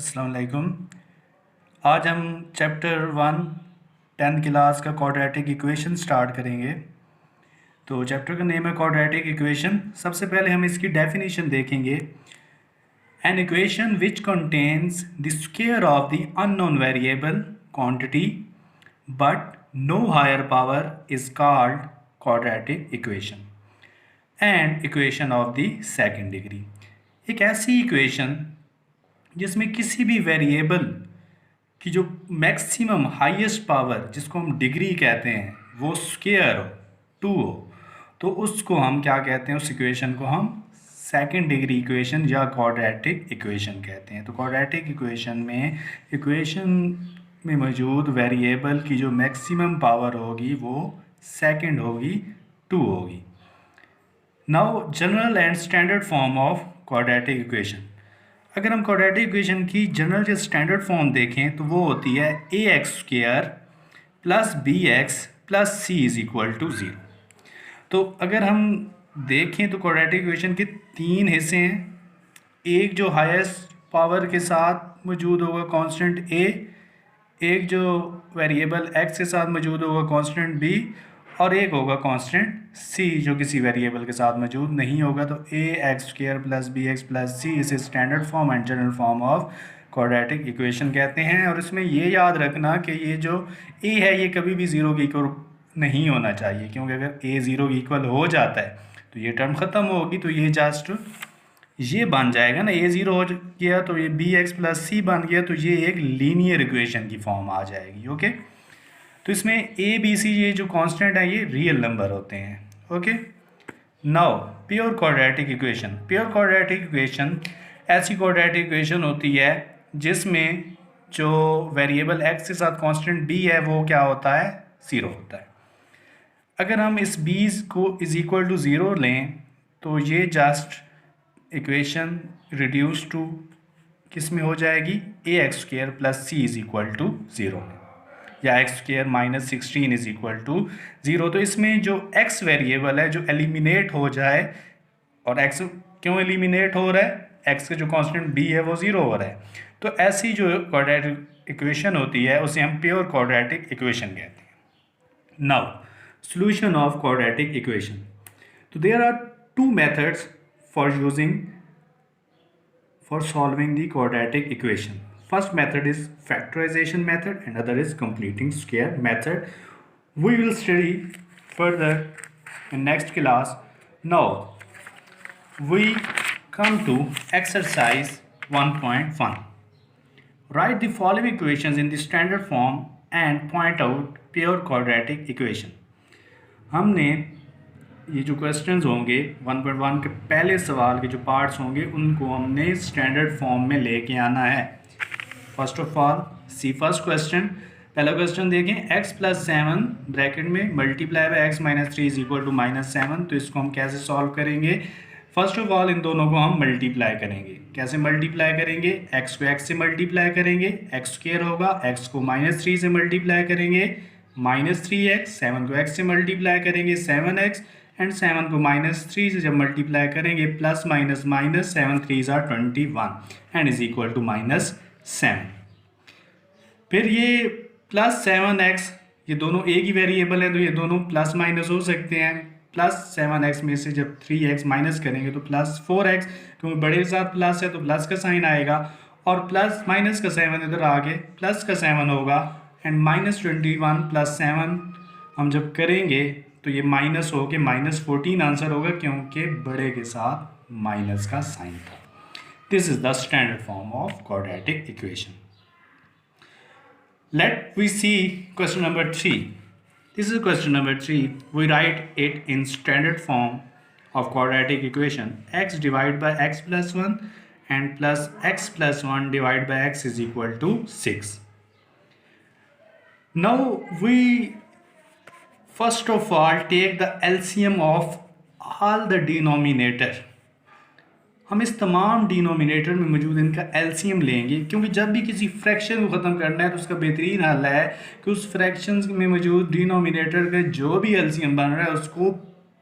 अस्सलाम वालेकुम। आज हम चैप्टर 1 10th क्लास का क्वाड्रेटिक इक्वेशन स्टार्ट करेंगे। तो चैप्टर का नेम है क्वाड्रेटिक इक्वेशन। सबसे पहले हम इसकी डेफिनेशन देखेंगे। An equation which contains the square of the unknown variable quantity but no higher power is called quadratic equation and equation of the second degree. एक ऐसी इक्वेशन जिसमें किसी भी वेरिएबल की जो मैक्सिमम हाईएस्ट पावर जिसको हम डिग्री कहते हैं वो स्क्वायर हो, 2 हो, तो उसको हम क्या कहते हैं? उस इक्वेशन को हम सेकंड डिग्री इक्वेशन या क्वाड्रेटिक इक्वेशन कहते हैं। तो क्वाड्रेटिक इक्वेशन में मौजूद वेरिएबल की जो मैक्सिमम पावर होगी वो सेकंड होगी, 2 होगी। Now general and standard form of quadratic equation. अगर हम क्वाड्रेटिक इक्वेशन की जनरल या स्टैंडर्ड फॉर्म देखें तो वो होती है ax² plus bx plus c is equal to 0। तो अगर हम देखें तो क्वाड्रेटिक इक्वेशन के 3 हिस्से हैं। एक जो हाईएस्ट पावर के साथ मौजूद होगा कांस्टेंट a, एक जो वेरिएबल x के साथ मौजूद होगा कांस्टेंट b, और एक होगा कांस्टेंट c जो किसी वेरिएबल के साथ मौजूद नहीं होगा। तो ax² plus bx plus c इसे standard form and general form of quadratic equation कहते हैं। और इसमें ये याद रखना कि ये जो a है ये कभी भी 0 के इक्वल नहीं होना चाहिए, क्योंकि अगर a 0 के इक्वल हो जाता है तो ये टर्म ख़त्म होगी, तो ये जस्ट ये बन जाएगा ना, a 0 हो गया तो ये bx प्लस c बन गया, तो ये एक लीनियर इक्वेशन की फॉर्म आ जाएगी। ओके, तो इसमें ए बी सी ये जो कांस्टेंट है ये रियल नंबर होते हैं। Okay, now pure quadratic equation ऐसी क्वाड्रेटिक इक्वेशन होती है जिसमें जो वेरिएबल x के साथ कांस्टेंट b है वो क्या होता है? 0 होता है। अगर हम इस b को इज इक्वल टू 0 लें तो ये जस्ट इक्वेशन रिड्यूस टू किस में हो जाएगी? ax² plus c is equal to 0 या x² minus 16 is equal to 0। तो इसमें जो x वेरिएबल है जो एलिमिनेट हो जाए, और x क्यों एलिमिनेट हो रहा है? x का जो कांस्टेंट b है वो 0 हो रहा है। तो ऐसी जो क्वाड्रेटिक इक्वेशन होती है उसे हम प्योर क्वाड्रेटिक इक्वेशन कहते हैं। Now solution of quadratic equation. तो there are 2 methods for solving the quadratic equation. First method is factorization method and other is completing square method. We will study further in next class. Now we come to exercise 1.1. Write the following equations in the standard form and point out pure quadratic equation. हमने ये जो questions होंगे 1.1 के पहले सवाल के जो parts होंगे उनको हमने स्टैंडर्ड फॉर्म में लेके आना है। First of all see first question. पहला क्वेश्चन देखें, x प्लस 7 ब्रैकेट में multiply by x minus 3 is equal to minus 7। तो इसको हम कैसे सॉल्व करेंगे? फर्स्ट ऑफ ऑल इन दोनों को हम मल्टीप्लाई करेंगे। कैसे मल्टीप्लाई करेंगे? x को x से मल्टीप्लाई करेंगे, x² होगा, x को माइनस 3 से मल्टीप्लाई करेंगे माइनस 3x, 7 को x से मल्टीप्लाई करेंगे 7x, एंड 7 को माइनस 3 से जब मल्टीप्लाई करेंगे plus minus minus 7 3 are 21 and is equal to minus 7। फिर ये प्लस 7x, ये दोनों एक ही वेरिएबल है तो ये दोनों प्लस माइनस हो सकते हैं। प्लस 7x में से जब 3x माइनस करेंगे तो प्लस 4x, क्योंकि बड़े के साथ प्लस है तो प्लस का साइन आएगा, और प्लस माइनस का 7 इधर आगे प्लस का 7 होगा, एंड माइनस 21 प्लस 7 हम जब करेंगे तो ये माइनस हो के माइनस 14 आंसर होगा, क्योंकि बड़े के साथ माइनस का साइन था। This is the standard form of quadratic equation. Let we see question number 3. This is question number 3. We write it in standard form of quadratic equation. X divided by x plus 1 and plus x plus 1 divided by x is equal to 6. Now we first of all take the LCM of all the denominator. हम इस तमाम denominator में मौजूद इनका LCM लेंगे, क्योंकि जब भी किसी फ्रैक्शन को ख़त्म करना है तो उसका बेहतरीन हल है कि उस फ्रैक्शन में मौजूद डिनोमिनेटर का जो भी एलसीएम बन रहा है उसको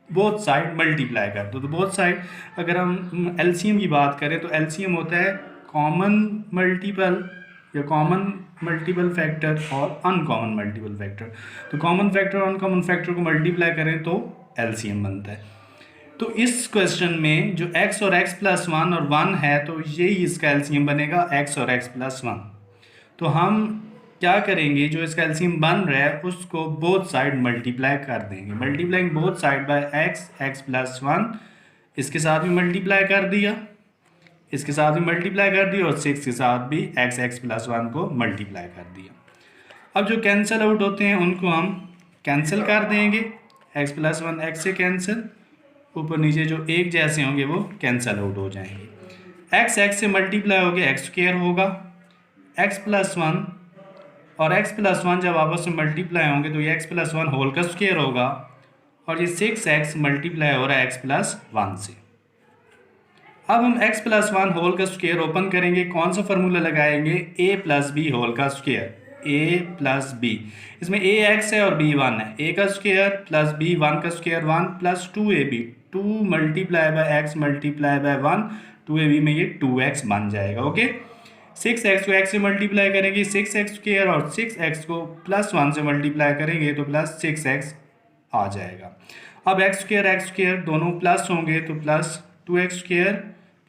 बोथ साइड मल्टीप्लाई कर दो। तो बोथ साइड अगर हम एलसीएम की बात करें तो एलसीएम होता है कॉमन मल्टीपल या कॉमन मल्टीपल फैक्टर और अनकॉमन मल्टीपल फैक्टर। तो कॉमन फैक्टर और अनकॉमन फैक्टर को मल्टीप्लाई करें तो एलसीएम बनता है। तो इस क्वेश्चन में जो x और x प्लस 1 और 1 है तो यही इसका एलसीएम बनेगा x और x प्लस 1। तो हम क्या करेंगे, जो इसका एलसीएम बन रहा है उसको बोथ साइड मल्टीप्लाई कर देंगे। Multiplying both side bye x plus 1, इसके साथ भी मल्टीप्लाई कर दिया, इसके साथ भी मल्टीप्लाई कर दिया और 6 के साथ भी x प्लस 1 को मल्टीप्लाई कर दिया। अब जो कैंसिल आउट होते हैं उनको हम कैंसिल कर देंगे, x प्लस 1 x से कैंसिल, ऊपर नीचे जो एक जैसे होंगे वो कैंसिल आउट हो जाएंगे। x से मल्टीप्लाई हो गया x स्क्वायर होगा, x प्लस 1 और x प्लस 1 जब आपस में मल्टीप्लाई होंगे तो ये x प्लस 1 होल का स्क्वायर होगा और ये 6x मल्टीप्लाई हो रहा है x प्लस 1 से। अब हम x प्लस 1 होल का स्क्वायर ओपन करेंगे, कौन सा फार्मूला लगाएंगे, a प्लस बी होल का स्क्वायर, a प्लस बी। इसमें a x है और b 1 है, a का स्क्वायर प्लस b 1 का square 1 plus 2ab, 2 multiply by x multiply by 1, 2ab में ये 2x बन जाएगा। ओके, 6x को x से मल्टीप्लाई करेंगे 6x स्क्वायर और 6x को प्लस 1 से मल्टीप्लाई करेंगे तो प्लस 6x आ जाएगा। अब x स्क्वायर दोनों प्लस होंगे तो plus 2x square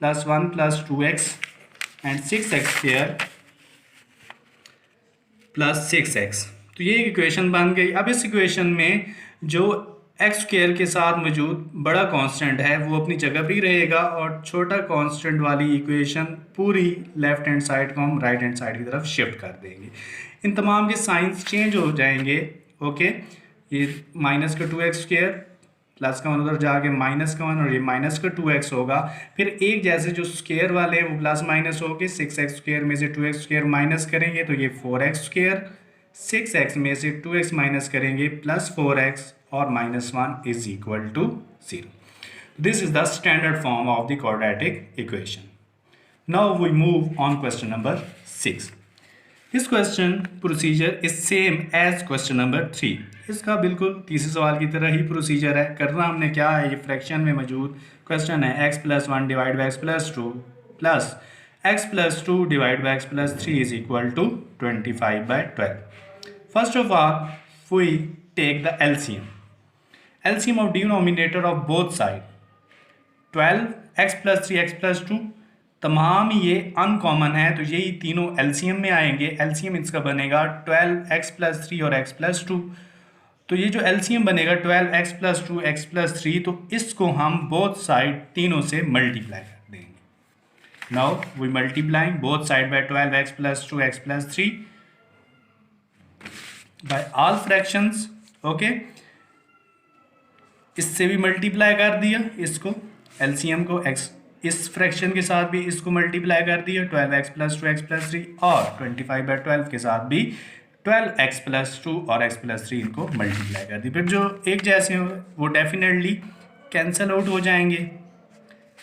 plus 1 plus 2x and 6x square plus 6x। तो ये इक्वेशन बन गई। अब इस इक्वेशन में जो x स्क्वायर के साथ मौजूद बड़ा कांस्टेंट है वो अपनी जगह भी रहेगा और छोटा कांस्टेंट वाली इक्वेशन पूरी लेफ्ट हैंड साइड को हम राइट हैंड साइड की तरफ शिफ्ट कर देंगे। इन तमाम के साइंस चेंज हो जाएंगे। ओके, ये माइनस का 2x स्क्वायर, प्लस का 1 उधर जाके माइनस का 1 और ये माइनस का 2x होगा। फिर एक जैसे जो स्क्वायर वाले हैं वो प्लस माइनस होके 6x स्क्वायर में से 2x स्क्वायर माइनस करेंगे तो ये 4x स्क्वायर, 6x में से 2x माइनस करेंगे प्लस 4x और minus 1 is equal to 0। This is the standard form of the quadratic equation. Now we move on question number 6। This question procedure is same as question number 3। इसका बिल्कुल तीसरे सवाल की तरह ही procedure है। करना हमने क्या है, ये फ्रैक्शन में मौजूद क्वेश्चन है x plus 1 divide by x plus 2 plus x plus 2 divide by x plus 3 is equal to 25/12। First of all we take the LCM of denominator of both side 12 x plus 3 x plus 2, तमाम ये uncommon है तो यही तीनों LCM में आएंगे। LCM इसका बनेगा 12 x plus 3 और x plus 2। तो ये जो LCM बनेगा 12 x plus 2 x plus 3, तो इसको हम बोथ साइड तीनों से मल्टीप्लाई कर देंगे। Now we multiplying both side by 12 x plus 2 x plus 3 by all fractions. Okay, इससे भी मल्टीप्लाई कर दिया इसको LCM को, x इस फ्रैक्शन के साथ भी इसको मल्टीप्लाई कर दिया 12x प्लस 2 x प्लस 3 और 25/12 के साथ भी 12x प्लस 2 और x प्लस 3 इनको मल्टीप्लाई कर दी। फिर जो एक जैसे हो वो डेफिनेटली कैंसिल आउट हो जाएंगे,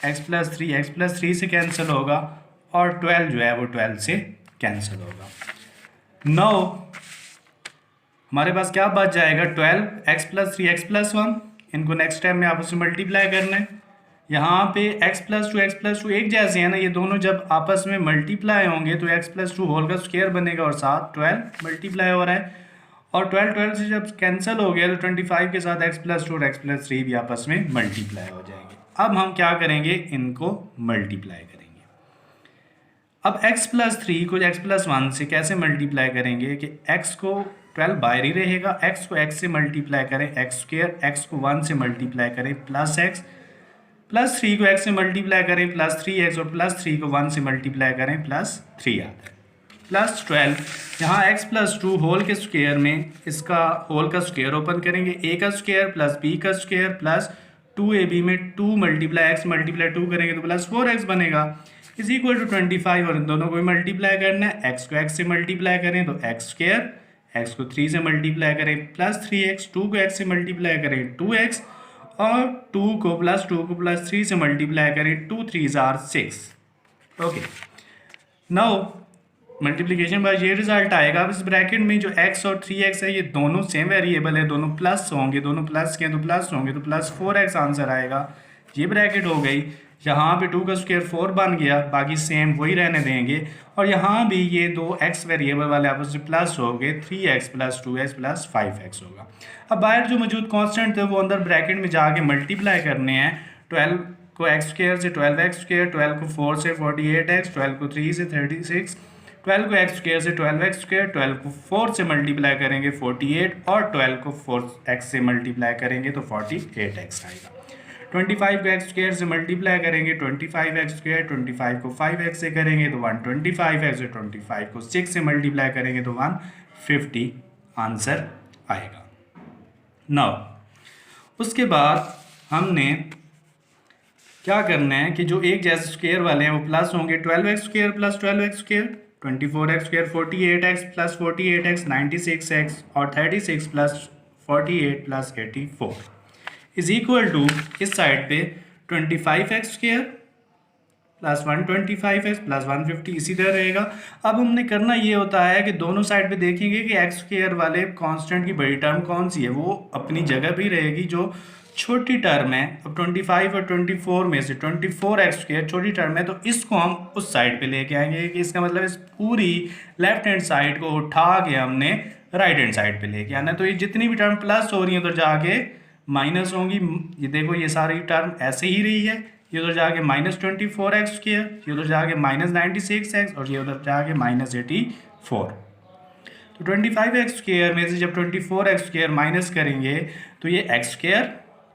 x प्लस 3 से कैंसिल होगा और 12 जो है वो 12 से कैंसिल होगा। नाउ हमारे पास क्या बच जाएगा, 12 x प्लस 3 x प्लस 1, इनको नेक्स्ट टाइम में आपस में मल्टीप्लाई करना है। यहाँ पे x प्लस 2 एक जैसे हैं ना, ये दोनों जब आपस में मल्टीप्लाई होंगे तो x प्लस 2 होल का स्क्वायर बनेगा और साथ 12 मल्टीप्लाई हो रहा है और 12 से जब कैंसिल हो गया तो 25 के साथ x प्लस 2 और x प्लस 3 भी आपस में मल्टीप्लाई हो जाएंगे। अब हम क्या करेंगे, इनको मल्टीप्लाई करेंगे। अब x प्लस 3 को x प्लस 1 से कैसे मल्टीप्लाई करेंगे कि x को 12 बाहर ही रहेगा, x को x से मल्टीप्लाई करें x स्क्वायर, x को 1 से मल्टीप्लाई करें प्लस x, प्लस 3 को x से मल्टीप्लाई करें प्लस 3x और प्लस 3 को 1 से मल्टीप्लाई करें प्लस 3 आता है प्लस 12। यहाँ x प्लस 2 होल के स्क्वायर में इसका होल का स्क्वायर ओपन करेंगे, a का स्क्वायर प्लस b का स्क्वायर प्लस 2ab में 2 मल्टीप्लाई x मल्टीप्लाई 2 करेंगे तो प्लस 4x बनेगा इज इक्वल टू 25 और इन दोनों को मल्टीप्लाई करना है। x को x से मल्टीप्लाई करें तो x स्क्वायर, x को 3 से मल्टीप्लाई करें प्लस 3x, 2 को x से मल्टीप्लाई करें 2x और 2 को प्लस 3 से मल्टीप्लाई करें 2 3s are 6। Okay, now multiplication bye ये रिजल्ट आएगा। अब इस ब्रैकेट में जो x और 3x है ये दोनों सेम वेरिएबल है, दोनों प्लस होंगे, दोनों प्लस के तो प्लस होंगे तो प्लस 4x आंसर आएगा। ये ब्रैकेट हो गई। यहाँ पे 2 का स्क्वायर 4 बन गया, बाकी सेम वही रहने देंगे। और यहाँ भी ये दो x वेरिएबल वाले आपस में प्लस हो गए, 3x plus 2x plus 5x होगा। अब बाहर जो मौजूद कांस्टेंट थे वो अंदर ब्रैकेट में जाके मल्टीप्लाई करने हैं। 12 को x स्क्वायर से 12x स्क्वायर, 12 को 4 से 48x, 12 को 3 से 36, 12 को x स्क्वायर से 12x स्क्वायर, 12 को 4 से मल्टीप्लाई करेंगे 48, और 12 को 4x से मल्टीप्लाई करेंगे तो 48x आएगा। 25 को x स्क्वायर से मल्टीप्लाई करेंगे 25x स्क्वायर, 25 को 5x से करेंगे तो 125x, 25 को 6 से मल्टीप्लाई करेंगे तो 150 आंसर आएगा। नाउ उसके बाद हमने क्या करना है कि जो एक जैसे स्क्वायर वाले हैं वो प्लस होंगे। 12x square plus 12x square, 24x square 48x plus 48x 96x, और 36 plus 48 plus 84 is equal to इस साइड पे 25x square plus 125x plus 150 इसी तरह रहेगा। अब हमने करना ये होता है कि दोनों साइड पे देखेंगे कि x स्क्वायर वाले कांस्टेंट की बड़ी टर्म कौन सी है, वो अपनी जगह भी रहेगी। जो छोटी टर्म है, अब 25 और 24 में से 24x स्क्वायर छोटी टर्म है, तो इसको हम उस साइड पे लेके आएंगे कि इसका मतलब इस पूरी लेफ्ट हैंड साइड को उठा के हमने राइट हैंड साइड पे लेके आना है। तो ये जितनी भी टर्म प्लस हो रही है तो जाके माइनस होंगी। ये देखो ये सारी टर्म ऐसे ही रही है, ये उधर जाके -24x स्क्वायर, ये उधर जाके -96x, और ये उधर जाके -84। तो 25x स्क्वायर में से जब 24x स्क्वायर माइनस करेंगे तो ये x स्क्वायर,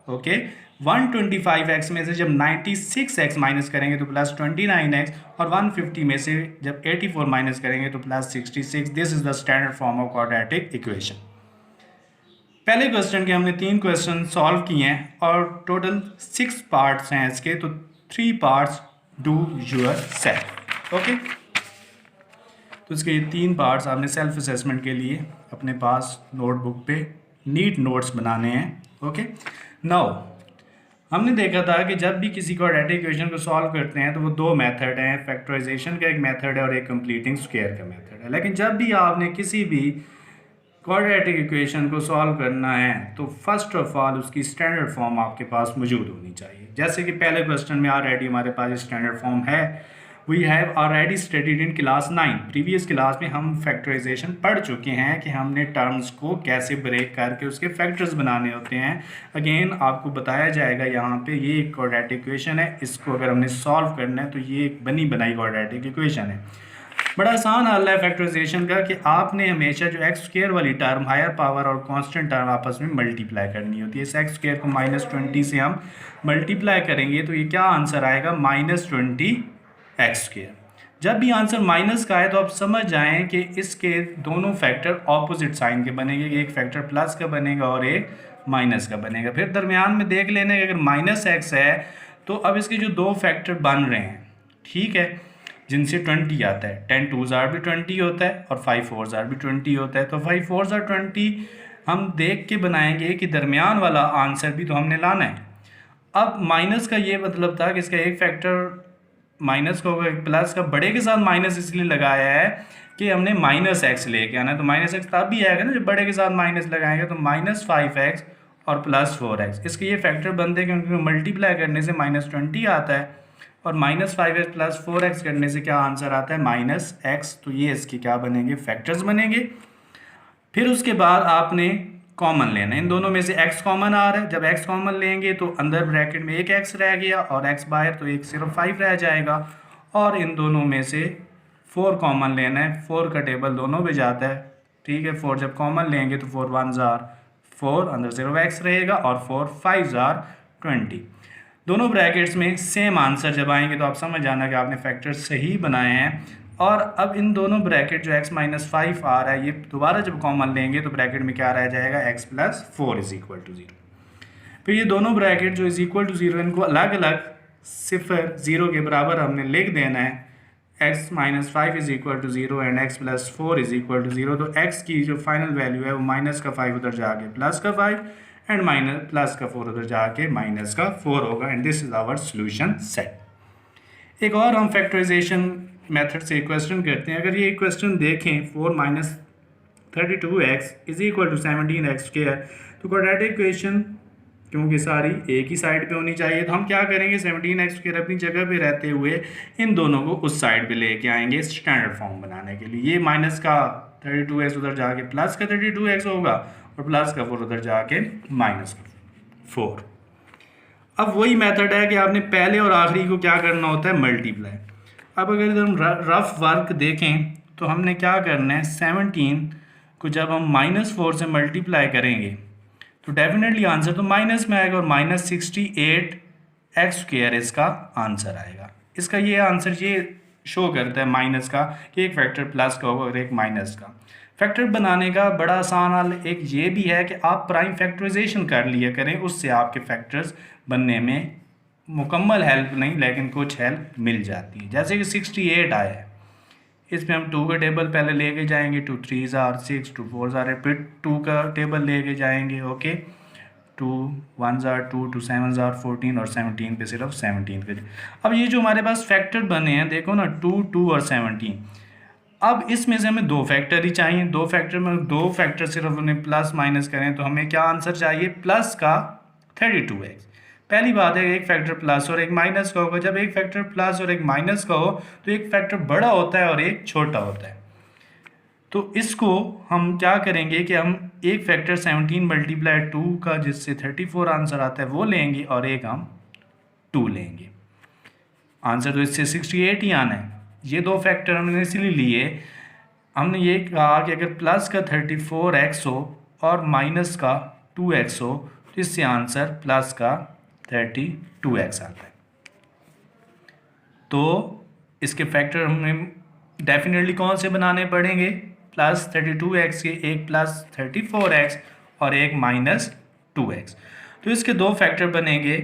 ओके। 125x में से जब 96x माइनस करेंगे तो प्लस 29x, और 150 में से जब 84 माइनस करेंगे तो plus 66। This is the standard form of quadratic equation. पहले क्वेश्चन के हमने 3 क्वेश्चन सॉल्व किए हैं और टोटल 6 पार्ट्स हैं इसके, तो 3 parts do your self, okay. तो इसके 3 पार्ट्स आपने सेल्फ असेसमेंट के लिए अपने पास नोटबुक पे नीट नोट्स बनाने हैं, ओके। नाउ हमने देखा था कि जब भी किसी क्वाड्रेटिक इक्वेशन को सॉल्व करते हैं तो वो 2 मेथड हैं, फैक्टराइजेशन का एक मेथड है और एक कंप्लीटिंग स्क्वायर का मेथड है। लेकिन जब भी आपने किसी भी क्वाड्रेटिक इक्वेशन को सॉल्व करना है तो फर्स्ट ऑफ ऑल उसकी स्टैंडर्ड फॉर्म आपके पास मौजूद होनी चाहिए। जैसे कि पहले क्वेश्चन में ऑलरेडी हमारे पास स्टैंडर्ड फॉर्म है। We have already studied in class 9। Previous class में हम फैक्टराइजेशन पढ़ चुके हैं कि हमने टर्म्स को कैसे ब्रेक करके उसके फैक्टर्स बनाने होते हैं। अगेन आपको बताया जाएगा यहाँ पे ये एक क्वाड्रेटिक इक्वेशन है, इसको अगर हमने सॉल्व करना है तो ये एक बनी बनाई क्वाड्रेटिक इक्वेशन है। बड़ा आसान हल है फैक्टराइजेशन का कि आपने हमेशा जो एक्स स्क्वायर वाली टर्म हायर पावर और कांस्टेंट टर्म आपस में मल्टीप्लाई करनी होती है। इस एक्स स्क्वायर को -20 से हम मल्टीप्लाई करेंगे तो ये क्या आंसर आएगा, -20x स्क्वायर। जब भी आंसर माइनस का है तो आप समझ जाएं कि इसके दोनों फैक्टर ऑपोजिट साइन के बनेंगे, एक फैक्टर प्लस का बनेगा और एक माइनस का बनेगा। फिर दरमियान में देख लेना कि अगर -x है तो अब इसके जो 2 फैक्टर बन रहे हैं, ठीक है, जिनसे 20 आता है, 10 2s आर भी 20 होता है और 5 4s आर भी 20 होता है। तो 5 4s आर 20 हम देख के बनाएंगे कि दरमियान वाला आंसर भी तो हमने लाना है। अब माइनस का ये मतलब था कि इसका एक फैक्टर माइनस का होगा, प्लस का बड़े के साथ माइनस इसलिए लगाया है कि हमने -x लेके आना है। तो -x तब भी आएगा ना जब बड़े के साथ माइनस लगाएंगे, तो -5x और +4x इसके ये फैक्टर बनते हैं क्योंकि मल्टीप्लाई करने से -20 आता है और -5x प्लस 4x करने से क्या आंसर आता है, -x। तो ये इसके क्या बनेंगे, फैक्टर्स बनेंगे। फिर उसके बाद आपने कॉमन लेना है, इन दोनों में से x कॉमन आ रहा है। जब x कॉमन लेंगे तो अंदर ब्रैकेट में एक x रह गया और x बाहर, तो एक सिर्फ 5 रह जाएगा। और इन दोनों में से 4 कॉमन लेना है, 4 का टेबल दोनों पे जाता है, ठीक है। 4 जब कॉमन लेंगे तो 4 1s आर 4, अंदर 0x रहेगा और 4 5s आर 20। दोनों ब्रैकेट्स में सेम आंसर जब आएंगे तो आप समझ जाना कि आपने फैक्टर सही बनाए हैं। और अब इन दोनों ब्रैकेट जो x -5 आ रहा है ये दोबारा जब कॉमन लेंगे तो ब्रैकेट में क्या रह जाएगा, x + 4 = 0। फिर ये दोनों ब्रैकेट जो = 0 इनको अलग अलग 0 0 के बराबर हमने लिख देना है। x -5 = 0 and x + 4 = 0। तो x की जो फाइनल वैल्यू है वो -5 उधर जाके +5 एंड +4 उधर जाके -4 होगा। And this is our solution set. एक और हम फैक्टराइजेशन मेथड से क्वेश्चन करते हैं। अगर ये क्वेश्चन देखें 4 - 32x = 17x², तो क्वाड्रेटिक इक्वेशन क्योंकि सारी एक ही साइड पे होनी चाहिए। तो हम क्या करेंगे, 17x² अपनी जगह पे रहते हुए इन दोनों को उस साइड पे लेके आएंगे स्टैंडर्ड फॉर्म बनाने के लिए। ये माइनस का 32x उधर जाके प्लस का 32x होगा और प्लस का 4 उधर जाके माइनस का 4। अब वही मेथड है कि आपने पहले और आखिरी को क्या करना होता है, मल्टीप्लाई। अब अगर हम रफ वर्क देखें तो हमने क्या करना है, 17 को जब हम -4 से मल्टीप्लाई करेंगे तो डेफिनेटली आंसर तो माइनस में आएगा और -68x² इसका आंसर आएगा। इसका ये आंसर ये शो करता है माइनस का कि एक फैक्टर प्लस का होगा और एक माइनस का। फैक्टर बनाने का बड़ा आसान हल एक ये भी है कि आप प्राइम फैक्टराइजेशन कर लिया करें, उससे आपके फैक्टर्स बनने में मुकम्मल हेल्प नहीं लेकिन कुछ हेल्प मिल जाती है। जैसे कि 68 आया है, इसमें हम 2 का टेबल पहले लेके जाएंगे, 2 3 आर 6, 2 4 आर, फिर 2 का टेबल लेके जाएंगे, ओके 2 1 आर 2, 2 7 आर 14 और 17 पे सिर्फ 17 पे। अब ये जो हमारे पास फैक्टर बने हैं देखो ना, 2 2 और 17। अब इसमें से हमें 2 फैक्टर ही चाहिए, 2 फैक्टर में 2 फैक्टर सिर्फ उन्हें प्लस माइनस करें तो हमें क्या आंसर चाहिए, प्लस का 32x। पहली बात है एक फैक्टर प्लस और एक माइनस का होगा। जब एक फैक्टर प्लस और एक माइनस का हो तो एक फैक्टर बड़ा होता है और एक छोटा होता है। तो इसको हम क्या करेंगे कि हम एक फैक्टर 17 मल्टीप्लाई 2 का जिससे 34 आंसर आता है वो लेंगे और एक हम 2 लेंगे। आंसर तो इससे 68 ही आना है। ये 2 फैक्टर हमने इसलिए लिए, हमने ये कहा कि अगर प्लस का 34x हो और माइनस का 2x हो तो इससे आंसर प्लस का 32x आता है। तो इसके फैक्टर हमें डेफिनेटली कौन से बनाने पड़ेंगे, प्लस 32x के एक प्लस 34x और एक माइनस 2x। तो इसके 2 फैक्टर बनेंगे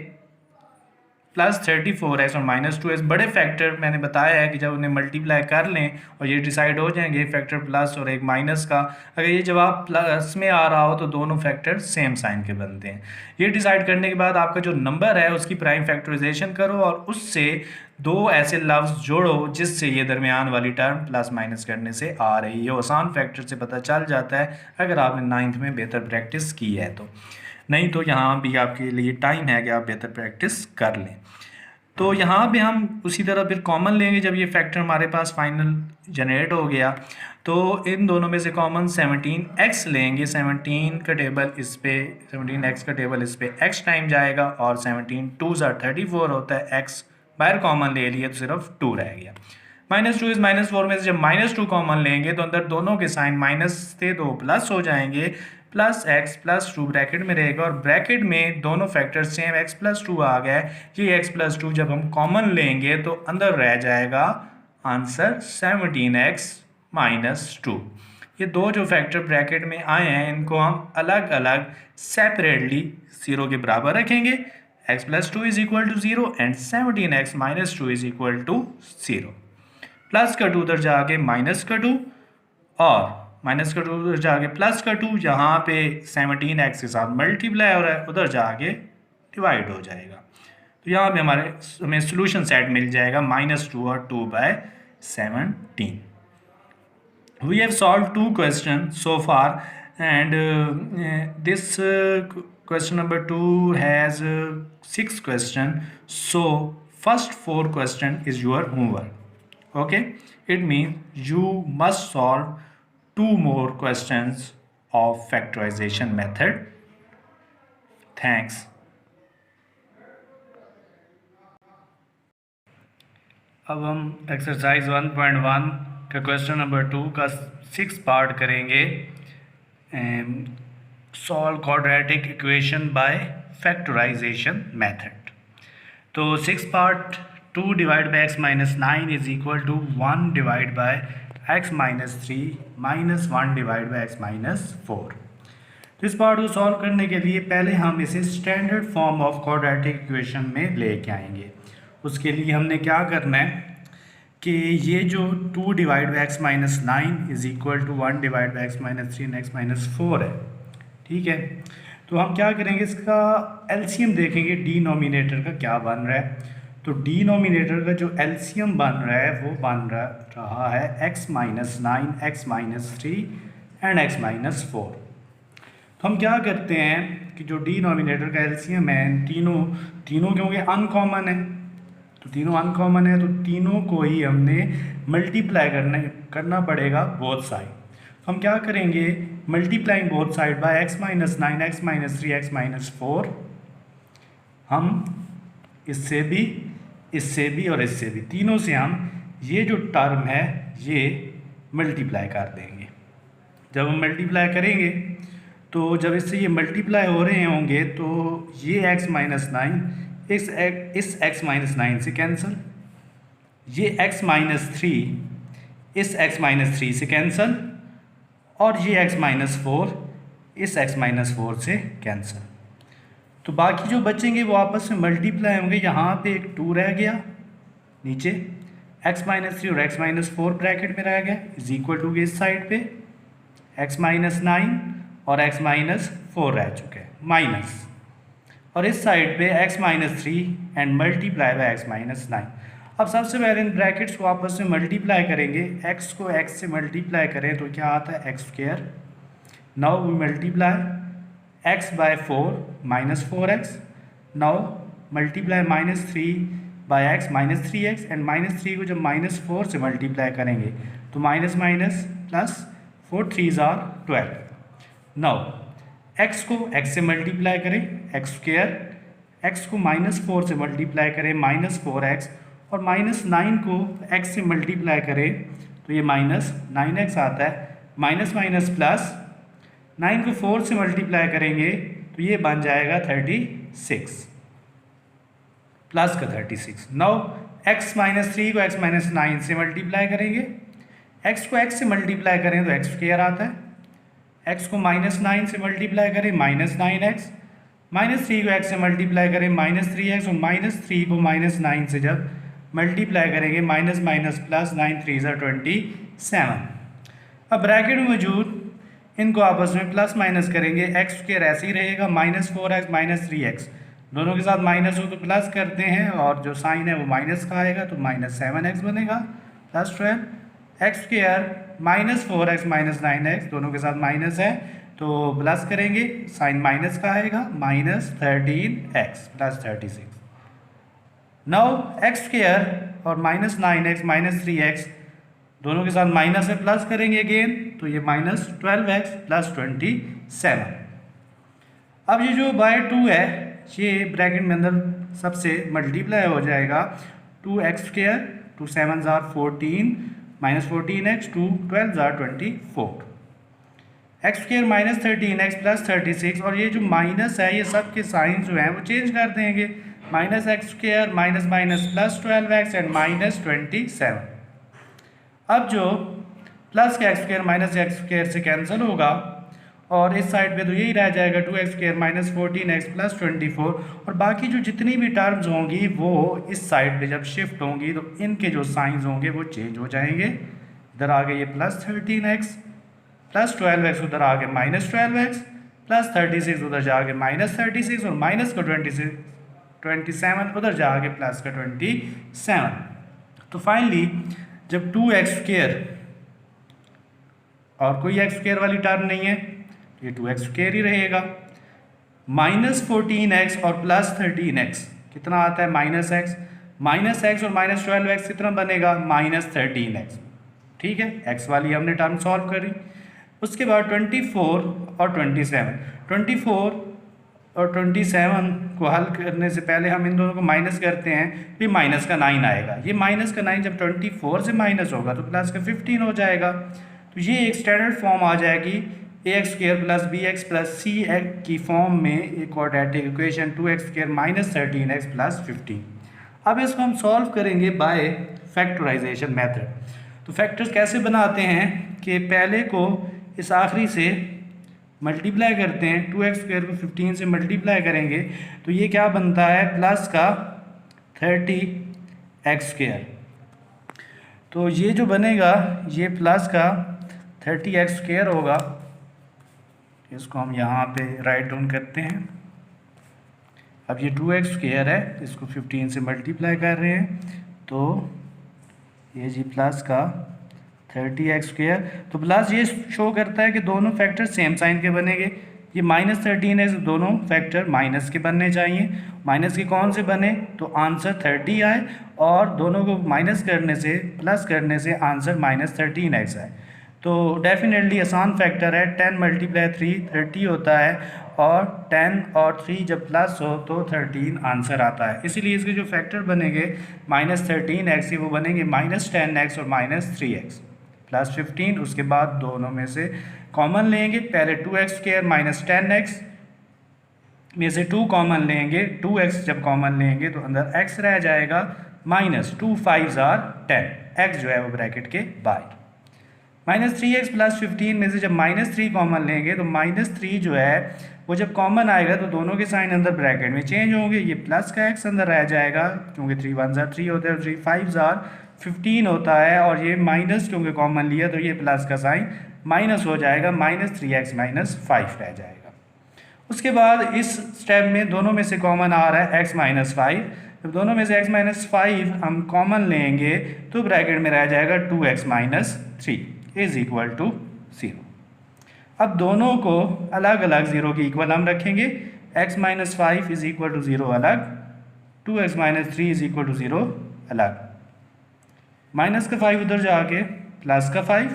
प्लस 34x और माइनस 2x। बड़े फैक्टर मैंने बताया है कि जब उन्हें मल्टीप्लाई कर लें और ये डिसाइड हो जाएंगे एक फैक्टर प्लस और एक माइनस का, अगर ये जवाब प्लस में आ रहा हो तो दोनों फैक्टर सेम साइन के बनते हैं। ये डिसाइड करने के बाद आपका जो नंबर है उसकी प्राइम फैक्टराइजेशन करो और उससे 2 ऐसे लफ्ज़ जोड़ो जिससे ये दरमियान वाली टर्म प्लस माइनस करने से आ रही है। आसान फैक्टर से पता चल जाता है अगर आपने 9th में बेहतर प्रैक्टिस की है तो, नहीं तो यहाँ भी आपके लिए टाइम है कि आप बेहतर प्रैक्टिस कर लें। तो यहाँ पे हम उसी तरह फिर कॉमन लेंगे। जब ये फैक्टर हमारे पास फाइनल जनरेट हो गया तो इन दोनों में से कॉमन 17x लेंगे। 17 का टेबल इस पे 17x का टेबल इस पे x टाइम जाएगा और 17 2 34 होता है, x बाहर कॉमन ले लिया तो सिर्फ 2 रह गया। -2 इस -4 में से जब -2 कॉमन लेंगे तो अंदर दोनों के साइन माइनस थे तो प्लस हो जाएंगे, प्लस x प्लस 2 ब्रैकेट में रहेगा और ब्रैकेट में दोनों फैक्टर सेम x प्लस 2 आ गया है। ये x प्लस 2 जब हम कॉमन लेंगे तो अंदर रह जाएगा आंसर 17x माइनस 2। ये 2 जो फैक्टर ब्रैकेट में आए हैं इनको हम अलग अलग सेपरेटली 0 के बराबर रखेंगे। x plus 2 is equal to 0 and 17x minus 2 is equal to 0। Plus का 2 उधर जाके माइनस का 2 और माइनस का 2 उधर जाके प्लस का 2, यहाँ पे 17x के साथ मल्टीप्लाई हो रहा है उधर जाके डिवाइड हो जाएगा। तो यहाँ पे हमें सोल्यूशन सेट मिल जाएगा -2 और 2/17। We have solved 2 questions so far and this question number 2 has 6 questions. So first 4 question is your homework. Okay, it means you must solve 2 more questions of factorization method. Thanks. अब हम exercise 1.1 का question number 2 का 6 part करेंगे, solve quadratic equation by factorisation method. तो 6 part 2 divide by x minus 9 is equal to 1 divide by x minus 3 minus 1 divide by x minus 4। तो इस part को solve करने के लिए पहले हम इसे standard form of quadratic equation में लेके आएंगे। उसके लिए हमने क्या करना है कि ये जो 2 divide by x minus 9 is equal to 1 divide by x minus 3 x minus 4 है, ठीक है। तो हम क्या करेंगे, इसका एलसीएम देखेंगे डिनोमिनेटर का क्या बन रहा है। तो डिनोमिनेटर का जो एलसीएम बन रहा है वो बन रहा है x minus 9 x minus 3 and x minus 4। तो हम क्या करते हैं कि जो डिनोमिनेटर का एलसीएम है, तीनों क्योंकि अनकॉमन है, तो तीनों अनकॉमन है, तो तीनों को ही हमने मल्टीप्लाई करना पड़ेगा बोथ साइड। तो हम क्या करेंगे, multiplying both side bye x minus 9 x minus 3 x minus 4, हम इससे भी और इससे भी, तीनों से हम ये जो टर्म है ये मल्टीप्लाई कर देंगे। जब हम मल्टीप्लाई करेंगे तो जब इससे ये मल्टीप्लाई हो रहे होंगे तो ये x माइनस 9 इस x माइनस 9 से कैंसिल, ये x माइनस 3 इस x माइनस 3 से कैंसिल, और ये x माइनस 4 इस x माइनस 4 से कैंसिल। तो बाकी जो बचेंगे वो आपस में मल्टीप्लाई होंगे। यहाँ पे एक 2 रह गया, नीचे x माइनस 3 और x माइनस 4 ब्रैकेट में रह गया, इज इक्वल टू इस साइड पे x माइनस 9 और x माइनस 4 रह चुके हैं माइनस, और इस साइड पे x minus 3 and multiply by x minus 9। अब सबसे पहले इन ब्रैकेट्स को आपस में मल्टीप्लाई करेंगे। x को x से मल्टीप्लाई करें तो क्या आता है, x square. Now we multiply x by 4 minus 4x, now multiply minus 3 by x minus 3x, and minus 3 को जब माइनस 4 से मल्टीप्लाई करेंगे तो minus minus plus 4 3s are 12। नाउ x को x से मल्टीप्लाई करें, x स्क्वायर, x को माइनस 4 से मल्टीप्लाई करें माइनस 4x, और माइनस 9 को x से मल्टीप्लाई करें तो ये माइनस 9x आता है, माइनस माइनस प्लस 9 को 4 से मल्टीप्लाई करेंगे तो ये बन जाएगा 36 प्लस का 36। नाउ x माइनस 3 को x माइनस 9 से मल्टीप्लाई करेंगे, x को x से मल्टीप्लाई करें तो x स्क्वायर आता है, x को माइनस 9 से मल्टीप्लाई करें माइनस 9x, माइनस 3 को x से मल्टीप्लाई करें माइनस 3x, और माइनस 3 को माइनस 9 से जब मल्टीप्लाई करेंगे minus minus plus 9 3s are 27। अब ब्रैकेट में मौजूद इनको आपस में प्लस माइनस करेंगे, x स्क्वायर ऐसे ही रहेगा, माइनस 4x माइनस 3x दोनों के साथ माइनस हो तो प्लस करते हैं, और जो साइन है वो माइनस का आएगा तो माइनस 7x बनेगा plus 12, x square minus 4x minus 9x दोनों के साथ माइनस है तो प्लस करेंगे, साइन माइनस का आएगा, minus 13x plus 36। Now x square और माइनस 9x माइनस 3x दोनों के साथ माइनस है, प्लस करेंगे अगेन तो ये माइनस 12x प्लस 27। अब ये जो बाय 2 है ये ब्रैकेट में अंदर सबसे मल्टीप्लाई हो जाएगा, 2x square 2 7s are 14 minus 14x 2 12s are 24, x square minus 13x plus 36, और ये जो माइनस है ये सब के साइन जो हैं वो चेंज कर देंगे, minus x square minus minus plus 12x and minus 27। अब जो प्लस का x square minus x square से कैंसिल होगा, और इस साइड पे तो यही रह जाएगा 2x square minus 14x plus 24, और बाकी जो जितनी भी टर्म्स होंगी वो इस साइड पे जब शिफ्ट होंगी तो इनके जो साइंस होंगे वो चेंज हो जाएंगे। इधर आगे ये प्लस 13x प्लस 12x, उधर आगे माइनस 12x प्लस 36, उधर जाके माइनस 36, और माइनस का 27 उधर जाके प्लस का 27। तो फाइनली जब 2x स्क्वायर और कोई x स्क्वायर वाली टर्म नहीं है ये 2x स्क्वायर ही रहेगा, माइनस 14x और प्लस 13x कितना आता है माइनस x और माइनस 12x कितना बनेगा माइनस 13x। ठीक है, x वाली हमने टर्म सॉल्व करी। उसके बाद 24 और 27 और 27 को हल करने से पहले हम इन दोनों को माइनस करते हैं, फिर माइनस का 9 आएगा। ये माइनस का 9 जब 24 से माइनस होगा तो प्लस का 15 हो जाएगा। तो ये एक स्टैंडर्ड फॉर्म आ जाएगी ax square plus bx plus C की फॉर्म में एक quadratic equation 2x square minus 13x plus 15। अब इसको हम सॉल्व करेंगे बाय फैक्टराइजेशन मेथड। तो फैक्टर्स कैसे बनाते हैं कि पहले को इस आखिरी से मल्टीप्लाई करते हैं, 2x स्क्वायर को 15 से मल्टीप्लाई करेंगे तो ये क्या बनता है प्लस का 30x स्क्वायर। तो ये जो बनेगा ये प्लस का 30x स्क्वायर होगा। इसको हम यहाँ पे राइट डाउन करते हैं। अब ये 2x स्क्वायर है, इसको 15 से मल्टीप्लाई कर रहे हैं तो ये जी प्लस का 30x स्क्वायर। तो प्लस ये शो करता है कि दोनों फैक्टर सेम साइन के बनेंगे। ये -13x, दोनों फैक्टर माइनस के बनने चाहिए। माइनस के कौन से बने तो आंसर 30 आए, और दोनों को माइनस करने से प्लस करने से आंसर -13x आए। तो डेफिनेटली आसान फैक्टर है। 10 × 3 30 होता है, और 10 और 3 जब प्लस हो तो 13 आंसर आता है। इसीलिए इसके जो फैक्टर बनेंगे -13x, वो बनेंगे -10x और -3x प्लस 15। उसके बाद दोनों में से कॉमन लेंगे, पहले 2x² -10x में से 2 कॉमन लेंगे, 2x जब कॉमन लेंगे तो अंदर x रह जाएगा, -2 5 10, x जो है वो ब्रैकेट के बाहर। -3x प्लस 15 में से जब -3 कॉमन लेंगे तो -3 जो है वो जब कॉमन आएगा तो दोनों के साइन अंदर ब्रैकेट में चेंज होंगे, ये प्लस का x अंदर रह जाएगा क्योंकि 3 1 3 होता है, 3 5 15 होता है, और ये माइनस क्योंकि कॉमन लिया तो ये प्लस का साइन माइनस हो जाएगा, -3x -5 रह जाएगा। उसके बाद इस स्टेप में दोनों में से कॉमन आ रहा है x -5, जब दोनों में से x -5 हम कॉमन लेंगे तो ब्रैकेट में रह जाएगा 2x -3 = 0। अब दोनों को अलग अलग 0 के इक्वल हम रखेंगे, x -5 = 0 अलग, 2x -3 = 0 अलग, माइनस का 5 उधर जाके प्लस का 5,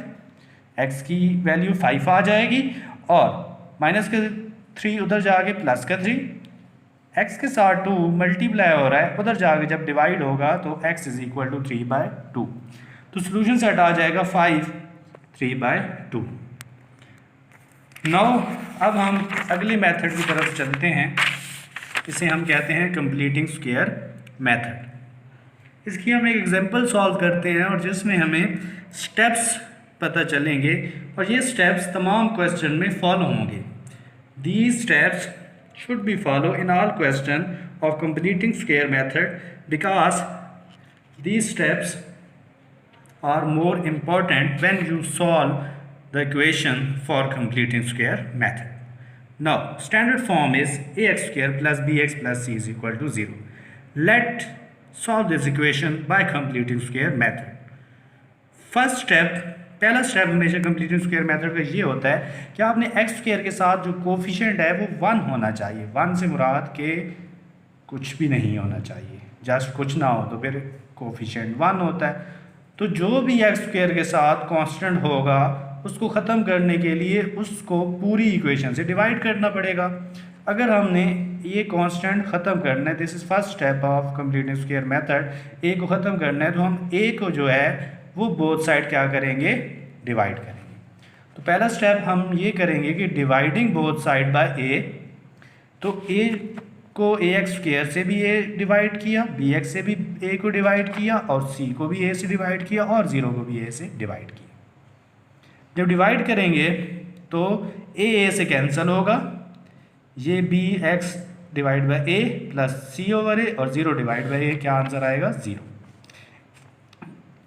x की वैल्यू 5 आ जाएगी, और माइनस का 3 उधर जाके प्लस का 3, x के साथ 2 मल्टीप्लाई हो रहा है, उधर जाके जब डिवाइड होगा तो x = 3/2, तो सोल्यूशन सेट आ जाएगा 5 3/2। नाउ अब हम अगले मेथड की तरफ चलते हैं, इसे हम कहते हैं कंप्लीटिंग स्क्वायर मेथड। इसकी हम एक एग्जांपल सॉल्व करते हैं और जिसमें हमें स्टेप्स पता चलेंगे, और ये स्टेप्स तमाम क्वेश्चन में फॉलो होंगे। These steps should be follow in all question of completing square method because these steps are more important when you solve the equation for completing square method. Now, standard form is ax² plus bx plus c is equal to 0. Let's solve this equation by completing square method. First step, पहला step हमेशा completing square method का ये होता है कि आपने x² के साथ जो कोफिशिएंट है वो 1 होना चाहिए। 1 से मुराद के कुछ भी नहीं होना चाहिए, जस्ट कुछ ना हो तो फिर कोफिशिएंट 1 होता है। तो जो भी x² के साथ कांस्टेंट होगा उसको ख़त्म करने के लिए उसको पूरी इक्वेशन से डिवाइड करना पड़ेगा। अगर हमने ये कांस्टेंट ख़त्म करना है, this is first step of completing square method, a को ख़त्म करना है तो हम a को जो है वो बोथ साइड क्या करेंगे, डिवाइड करेंगे। तो पहला स्टेप हम ये करेंगे कि dividing both side bye a, तो a को ax² से भी a डिवाइड किया, bx से भी a को डिवाइड किया, और c को भी a से डिवाइड किया, और 0 को भी a से डिवाइड किया। जब डिवाइड करेंगे तो a से कैंसिल होगा, ये bx divide by a plus c/a, और 0 डिवाइड बाय a क्या आंसर आएगा, 0।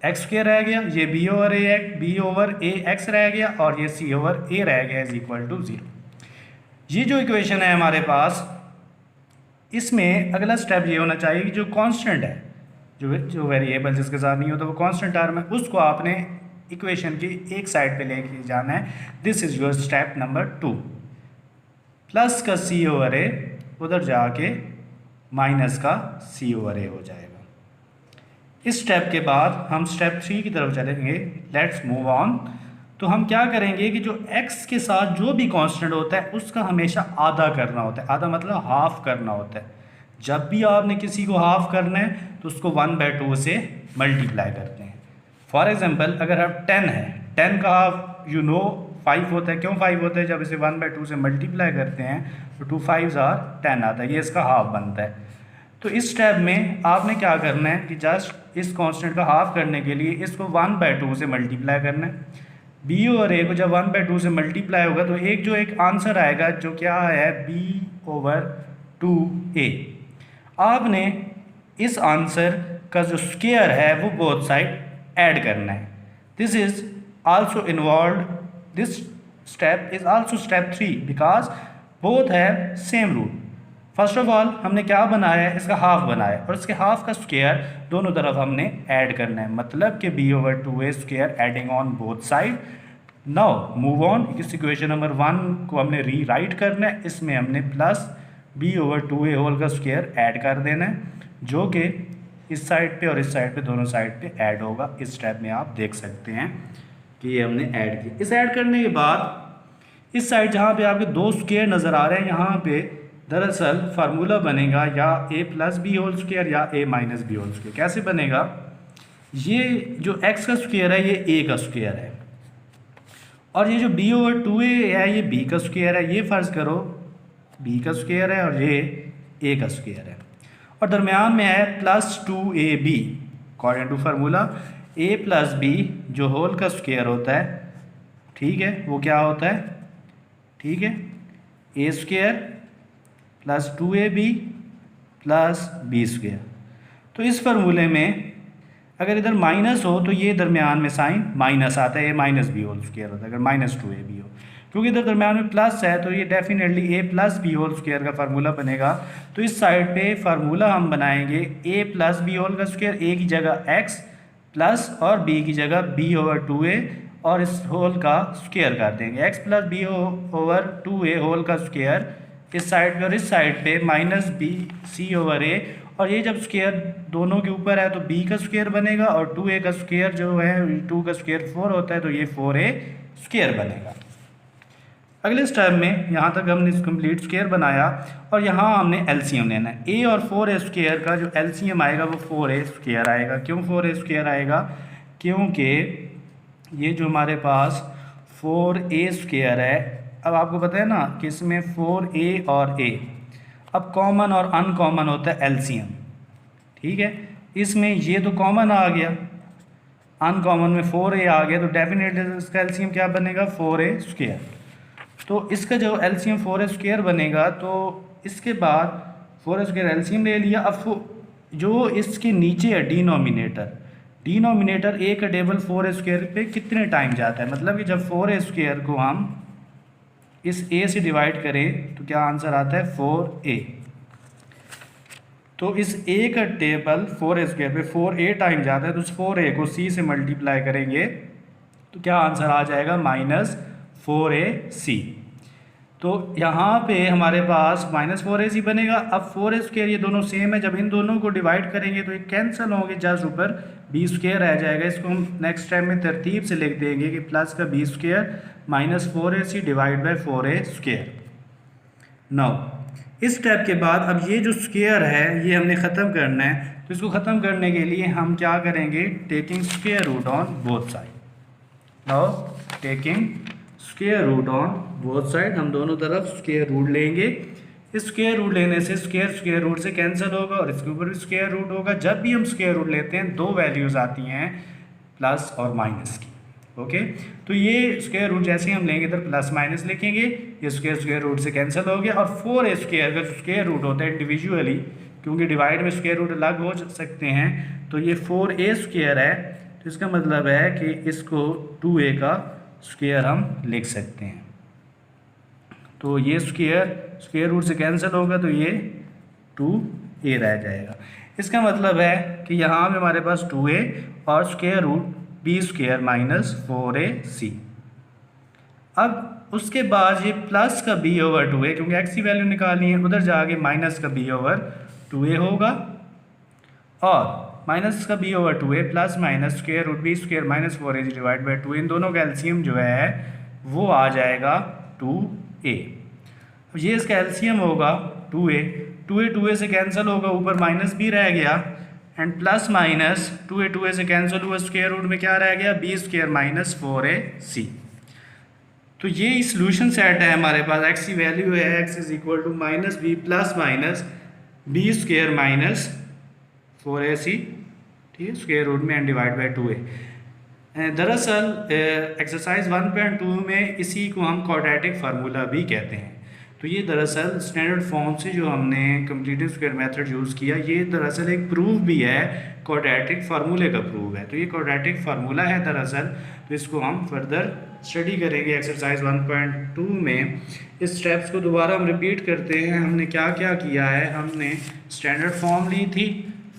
x² रह गया, ये b/a रह गया, और ये c/a रह गया = 0। ये जो इक्वेशन है हमारे पास, इसमें अगला स्टेप ये होना चाहिए कि जो कांस्टेंट है, जो वेरिएबल जिसके साथ नहीं होता वो कांस्टेंट टर्म है, उसको आपने इक्वेशन की एक साइड पे लेके जाना है। This is your step number 2। Plus का c/a उधर जाके माइनस का c/a हो जाएगा। इस स्टेप के बाद हम स्टेप 3 की तरफ चलेंगे। Let's move on. तो हम क्या करेंगे कि जो x के साथ जो भी कांस्टेंट होता है उसका हमेशा आधा करना होता है। आधा मतलब हाफ करना होता है। जब भी आपने किसी को हाफ करना है तो उसको 1/2 से मल्टीप्लाई करते हैं। फॉर एग्जांपल अगर आप 10 है, 10 का हाफ 5 होता है। क्यों 5 होता है? जब इसे 1/2 से मल्टीप्लाई करते हैं तो 2 5 10 आता है, ये इसका हाफ बनता है। तो इस स्टेप में आपने क्या करना है कि जस्ट इस कांस्टेंट का हाफ करने के लिए इसको 1/2 से मल्टीप्लाई करना है। b और a को जब 1/2 से मल्टीप्लाई होगा तो एक आंसर आएगा जो क्या है, b/2a। आपने इस आंसर का जो स्क्वायर है वो बोथ साइड ऐड करना है। This is also involve, this step is also step 3 because both है same root. First of all हमने क्या बनाया है, इसका हाफ बनाया और इसके हाफ का स्क्वायर दोनों तरफ हमने ऐड करना है। मतलब कि b/2a square adding on both side now move on, इस इक्वेशन नंबर 1 को हमने री राइट करना है, इसमें हमने प्लस b/2a होल का स्क्वायर ऐड कर देना है, जो कि इस साइड पे और इस साइड पे दोनों साइड पे ऐड होगा। इस स्टेप में आप देख सकते हैं कि ये हमने ऐड किया। इस ऐड करने के बाद इस साइड जहाँ पे आपके दो स्क्वायर नज़र आ रहे हैं, यहाँ पे दरअसल फार्मूला बनेगा या a+b होल स्क्वायर या a-b होल स्क्वायर। कैसे बनेगा? ये जो x का स्क्वायर है ये a का स्क्वायर है, और ये जो b/2a है ये b का स्क्वायर है। ये फ़र्ज़ करो b का स्क्वायर है और ये a का स्क्वायर है, और दरमियान में है +2ab according to formula. a+b जो होल का स्क्वायर होता है, ठीक है, वो क्या होता है? ठीक है, a² + 2ab + b²। तो इस फार्मूले में अगर इधर माइनस हो तो ये दरमियान में साइन माइनस आता है, a-b होल स्क्वायर होता है अगर -2ab हो। क्योंकि इधर दरमियान में प्लस है तो ये डेफिनेटली a+b होल स्क्वायर का फार्मूला बनेगा। तो इस साइड पे फार्मूला हम बनाएंगे a+b होल का स्क्वायर, a की जगह x प्लस और b की जगह b/2a, और इस होल का स्क्वायर कर देंगे। x + b/2a होल का स्क्वायर इस साइड पे और इस साइड पे -bc/a, और ये जब स्क्वायर दोनों के ऊपर है तो b का स्क्वायर बनेगा, और 2a का स्क्वायर जो है 2 का स्क्वायर 4 होता है, तो ये 4a स्क्वायर बनेगा। अगले स्टेप में यहाँ तक हमने इस कंप्लीट स्क्वायर बनाया, और यहाँ हमने एलसीएम लेना है। a और 4a स्क्वायर का जो एलसीएम आएगा वो 4a स्क्वायर आएगा। क्यों 4a स्क्वायर आएगा? क्योंकि ये जो हमारे पास 4a स्क्वायर है, अब आपको पता है ना कि इसमें 4a और a अब कॉमन और अनकॉमन होता है एलसीएम, ठीक है। इसमें ये तो कॉमन आ गया, अनकॉमन में 4a आ गया, तो डेफिनेटली इसका एलसीएम क्या बनेगा? 4a square. तो इसका जो एलसीएम 4a स्क्वायर बनेगा, तो इसके बाद 4a स्क्वायर एलसीएम ले लिया। अब जो इसके नीचे है डिनोमिनेटर a का टेबल 4a स्क्वायर पे कितने टाइम जाता है, मतलब कि जब 4a स्क्वायर को हम इस a से डिवाइड करें तो क्या आंसर आता है? 4a। तो इस a का टेबल 4a स्क्वायर पे 4a टाइम जाता है, तो उस 4a को c से मल्टीप्लाई करेंगे तो क्या आंसर आ जाएगा? -4ac। तो यहाँ पे हमारे पास -4ac बनेगा। अब 4a स्क्वायर ये दोनों सेम है, जब इन दोनों को डिवाइड करेंगे तो ये कैंसिल होंगे, जस्ट ऊपर b² रह जाएगा। इसको हम नेक्स्ट टाइम में तरतीब से लिख देंगे कि प्लस का b² -4ac divide by 4a square. Now इस स्टेप के बाद अब ये जो स्क्वायर है ये हमने ख़त्म करना है, तो इसको ख़त्म करने के लिए हम क्या करेंगे? Taking square root on both side. Now taking square root on both side, हम दोनों तरफ स्क्वायर रूट लेंगे। इस स्क्वायर रूट लेने से स्क्वायर रूट से कैंसिल होगा, और इसके ऊपर भी स्क्वायर रूट होगा। जब भी हम स्क्वायर रूट लेते हैं दो वैल्यूज़ आती हैं, प्लस और माइनस की। ओके, तो ये स्क्वायर रूट जैसे ही हम लेंगे इधर प्लस माइनस लिखेंगे, ये स्क्वायर रूट से कैंसिल हो गया। और 4a स्क्वायर का स्क्वायर रूट होता है इंडिविजुअली, क्योंकि डिवाइड में स्क्वायर रूट अलग हो सकते हैं, तो ये 4a स्क्वायर है, तो इसका मतलब है कि इसको 2a का स्क्वायर हम लिख सकते हैं। तो ये स्क्वायर रूट से कैंसिल होगा, तो ये 2a रह जाएगा। इसका मतलब है कि यहाँ पे हमारे पास 2a और स्क्वायर रूट b² -4ac। अब उसके बाद ये प्लस का b/2a, क्योंकि x की वैल्यू निकालनी है, उधर जाके माइनस का b/2a होगा, और माइनस का b/2a plus minus square root b² -4ac divide by 2, इन दोनों का एलसीएम जो है वो आ जाएगा 2a। अब ये इसका एलसीएम होगा 2a से कैंसिल होगा, ऊपर माइनस भी रह गया, एंड प्लस माइनस 2a से कैंसिल हुआ, स्क्वायर रूट में क्या रह गया? b² -4ac। तो ये सोल्यूशन सेट है हमारे पास। x की वैल्यू है x is equal to -b plus minus b² -4ac, ठीक है, स्क्वायर रूट में एंड डिवाइड बाई 2a। दरअसल एक्सरसाइज 1.2 में इसी को हम क्वाड्रेटिक फार्मूला भी कहते हैं। तो ये दरअसल स्टैंडर्ड फॉर्म से जो हमने कंप्लीटेड स्क्वायर मेथड यूज़ किया, ये दरअसल एक प्रूफ भी है, क्वाड्रेटिक फार्मूले का प्रूफ है। तो ये क्वाड्रेटिक फार्मूला है दरअसल, तो इसको हम फर्दर स्टडी करेंगे एक्सरसाइज 1.2 में। इस स्टेप्स को दोबारा हम रिपीट करते हैं। हमने क्या क्या किया है? हमने स्टैंडर्ड फॉर्म ली थी।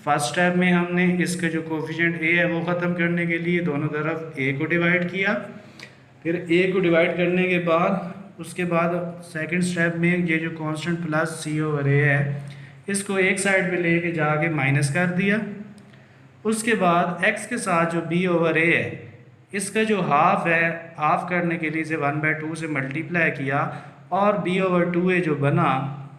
फर्स्ट स्टेप में हमने इसका जो कोफिशिएंट a है वो ख़त्म करने के लिए दोनों तरफ a को डिवाइड किया। फिर ए को डिवाइड करने के बाद उसके बाद सेकंड स्टेप में ये जो कांस्टेंट प्लस सी ओवर ए है इसको एक साइड पे लेके जाके माइनस कर दिया। उसके बाद x के साथ जो b ओवर ए है इसका जो हाफ है, हाफ करने के लिए इसे 1/2 से मल्टीप्लाई किया और b ओवर 2a जो बना,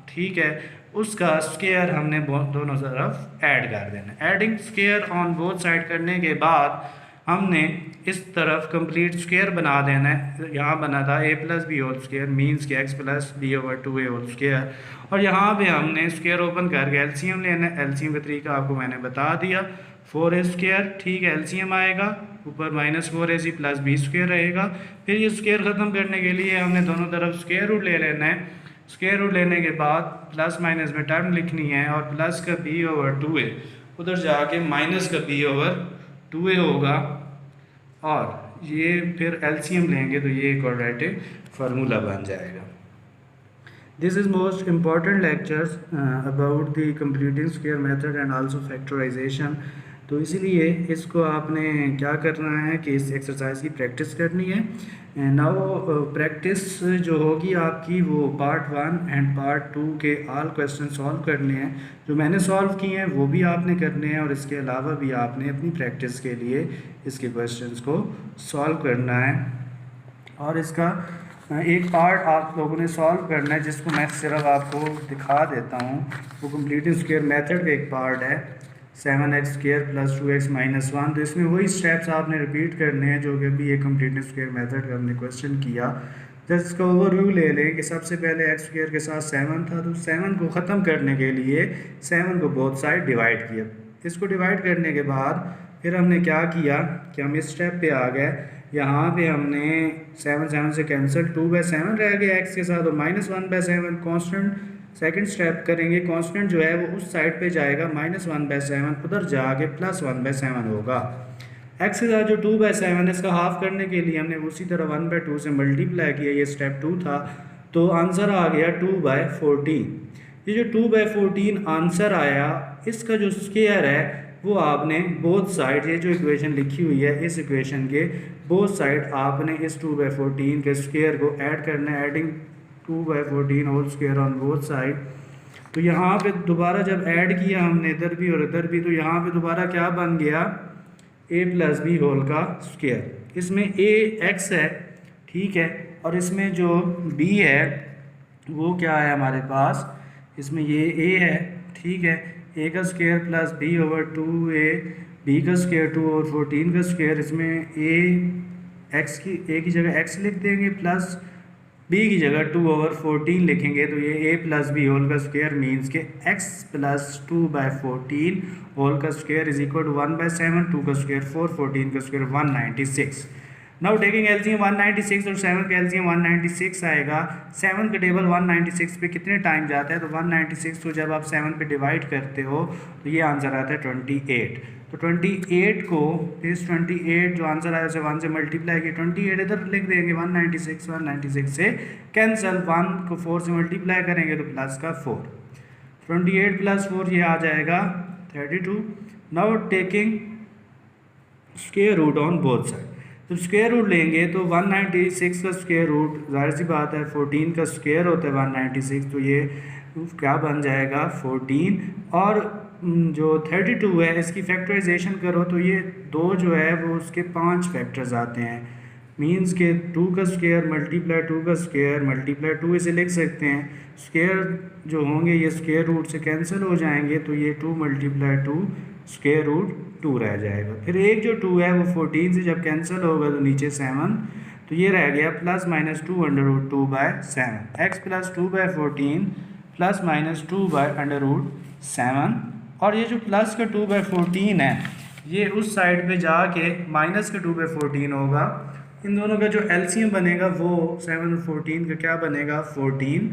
ठीक है, उसका स्क्वायर हमने दोनों तरफ ऐड कर देना। Adding square on both side करने के बाद हमने इस तरफ कंप्लीट स्क्वायर बना देना है। यहाँ बना था a plus b whole square means के x plus b over 2a whole square, और यहाँ पे हमने स्क्वायर ओपन करके एलसीएम लेना है। एलसीएम का तरीका आपको मैंने बता दिया, 4a स्क्वायर, ठीक है, एलसीएम आएगा, ऊपर -4ac प्लस बी स्क्वायर रहेगा। फिर ये स्क्वायर ख़त्म करने के लिए हमने दोनों तरफ स्क्वायर रूट ले लेना है। स्क्वायर रूट लेने के बाद प्लस माइनस में टर्म लिखनी है और प्लस का b ओवर 2a उधर जाके माइनस का b ओवर 2a होगा, और ये फिर एलसीएम लेंगे तो ये क्वाड्रेटिक फार्मूला बन जाएगा। This is most important lectures about the completing square method and also factorization. तो इसीलिए इसको आपने क्या करना है कि इस एक्सरसाइज की प्रैक्टिस करनी है। नाउ प्रैक्टिस जो होगी आपकी वो पार्ट 1 एंड पार्ट 2 के ऑल क्वेश्चन सॉल्व करने हैं। जो मैंने सॉल्व किए हैं वो भी आपने करने हैं, और इसके अलावा भी आपने अपनी प्रैक्टिस के लिए इसके क्वेश्चंस को सॉल्व करना है। और इसका एक पार्ट आप लोगों ने सॉल्व करना है जिसको मैं सिर्फ आपको दिखा देता हूँ। वो कंप्लीटिंग स्क्वायर मेथड का एक पार्ट है, 7x square plus 2x minus 1। तो इसमें वही स्टेप्स आपने रिपीट करने हैं जो कि अभी ये कंप्लीटिंग स्क्वायर मेथड का हमने क्वेश्चन किया। जब इसका ओवरव्यू ले लें कि सबसे पहले x स्क्वायर के साथ 7 था, तो 7 को ख़त्म करने के लिए 7 को बोथ साइड डिवाइड किया। इसको डिवाइड करने के बाद फिर हमने क्या किया कि हम इस स्टेप पे आ गए। यहाँ पे हमने 7 से कैंसिल, 2/7 रह गया x के साथ, और -1/7 कांस्टेंट सेकंड स्टेप करेंगे। कांस्टेंट जो है वो उस साइड पे जाएगा, -1/7 उधर जाके +1/7 होगा। x के साथ जो 2/7 इसका हाफ करने के लिए हमने उसी तरह 1/2 से मल्टीप्लाई किया, ये स्टेप 2 था, तो आंसर आ गया 2/14। ये जो 2/14 आंसर आया, इसका जो स्क्वायर है वो आपने बोथ साइड, ये जो इक्वेशन लिखी हुई है इस इक्वेशन के बोथ साइड आपने इस 2/14 के स्क्वायर को ऐड करना है। Adding 2/14 whole square on both side. तो यहाँ पे दोबारा जब ऐड किया हमने इधर भी और इधर भी, तो यहाँ पे दोबारा क्या बन गया, a प्लस बी होल का स्क्वायर। इसमें a x है, ठीक है, और इसमें जो b है वो क्या है हमारे पास, इसमें ये a है, ठीक है, a का square plus b over 2a, b का स्क्वायर 2 ओवर 14 का स्क्वायर। इसमें a की जगह x लिख देंगे, प्लस b की जगह 2 ओवर 14 लिखेंगे, तो ये a प्लस बी होल का स्क्वायर मीन्स के x प्लस 2/14 होल का स्क्वायर इज इक्वल टू 1/7, 2 का स्क्वायर 4, 14 का स्क्वायर 196। नाउ टेकिंग एलसीएम 196 और 7 का एलसीएम 196 आएगा। 7 का टेबल 196 पे कितने टाइम जाता है, तो 196 को जब आप 7 पे डिवाइड करते हो तो ये आंसर आता है 28। तो 28 को इस 28 जो आंसर आया उसे 1 से मल्टीप्लाई किया, 28 इधर लिख देंगे, 196 से कैंसिल, 1 को 4 से मल्टीप्लाई करेंगे तो प्लस का 4, 28 प्लस 4 ये आ जाएगा 32। Now taking square root on both side, तो स्क्वायर रूट लेंगे तो 196 का स्क्वायर रूट, जाहिर सी बात है 14 का स्क्वायर होता है 196, तो ये क्या बन जाएगा 14। और जो 32 है इसकी फैक्टराइजेशन करो तो ये 2 जो है वो उसके 5 फैक्टर्स आते हैं, मीन्स के 2 का स्क्वायर मल्टीप्लाई 2 का स्क्वायर मल्टीप्लाई 2 इसे लिख सकते हैं। स्क्वायर जो होंगे ये स्क्वायर रूट से कैंसिल हो जाएंगे, तो ये 2 मल्टीप्लाई 2 स्क्वायर रूट 2 रह जाएगा। फिर एक जो 2 है वो 14 से जब कैंसिल होगा तो नीचे 7, तो ये रह गया plus minus 2/2/7, x plus 2/14 plus minus 2/7। और ये जो प्लस का 2/14 है ये उस साइड पे जाके माइनस का 2/14 होगा। इन दोनों का जो एलसीएम बनेगा वो 7 और 14 का क्या बनेगा 14।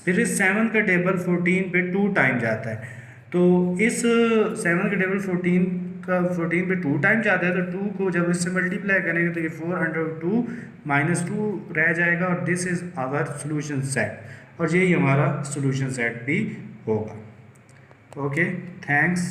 फिर इस 7 का टेबल 14 पे 2 टाइम जाता है, तो इस 7 का टेबल 14 पे 2 टाइम जाता है, तो 2 को जब इससे मल्टीप्लाई करेंगे तो ये 4/2 माइनस 2 रह जाएगा, और this is our solution set, और यही हमारा सोल्यूशन सेट भी होगा। Okay, thanks.